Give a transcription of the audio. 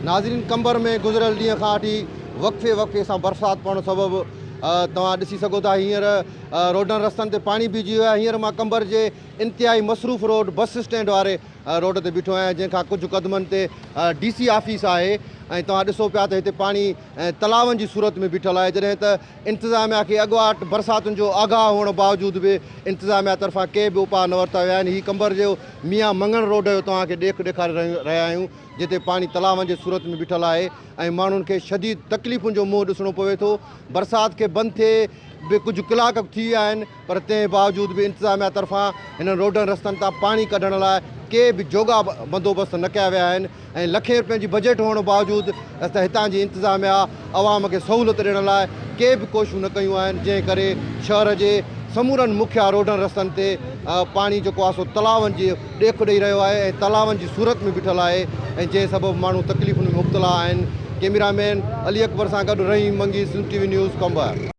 नाज़रीन, कंबर में गुज़िरियल ॾींहं खां वठी वक़्फ़े सां बरसाति पवण सबबि तव्हां ॾिसी सघो था हींअर रोडनि रस्तनि ते पाणी बीहजी वियो आहे। हींअर मां कंबर जे इंतिहाई मसरूफ़ रोड बस स्टैंड वारे रोड ते बीठो आहियां, जंहिंखां कुझु क़दमनि ते DC ऑफिस आहे ऐं तव्हां ॾिसो पिया त हिते पाणी तलावनि जी सूरत में बीठल आहे। जॾहिं त इंतिज़ामिया खे अॻुवाट बरसातुनि जो आगाह हुअण बावजूदि बि इंतिज़ामिया तरफ़ां के बि उपाउ न वरिता विया आहिनि। हीउ कंबर जो मियां मंगण रोड जो तव्हांखे ॾेखारे रहिया आहियूं, जिते पाणी तलावनि जे सूरत में बीठल आहे ऐं माण्हुनि खे शदीद तकलीफ़ुनि जो मुंहुं ॾिसणो पवे थो। बरसाति खे बंदि थिए बि कुझु कलाक थी विया आहिनि, पर तंहिं बावजूदि बि इंतिज़ामिया तरफ़ां हिन रोडनि रस्तनि तां पाणी कढण लाइ के बि जोगा बंदोबस्त न कया विया आहिनि ऐं लखें रुपए जी बजट हुअण बावजूदि त हितां जी इंतिज़ामिया अवाम खे सहूलियत ॾियण लाइ के बि कोशिशूं न कयूं आहिनि, जंहिं करे शहर जे समूरनि मुख्य रोडनि रस्तनि ते पाणी जेको आहे सो तलावनि जी ॾेख ॾेई रहियो आहे ऐं तलावनि जी सूरत में बीठल आहे ऐं जंहिं सबबि माण्हू तकलीफ़ुनि में मुब्तला आहिनि। कैमरामैन अली अकबर सां गॾु रहीम मंगी, सिंध TV न्यूज़, कंबर।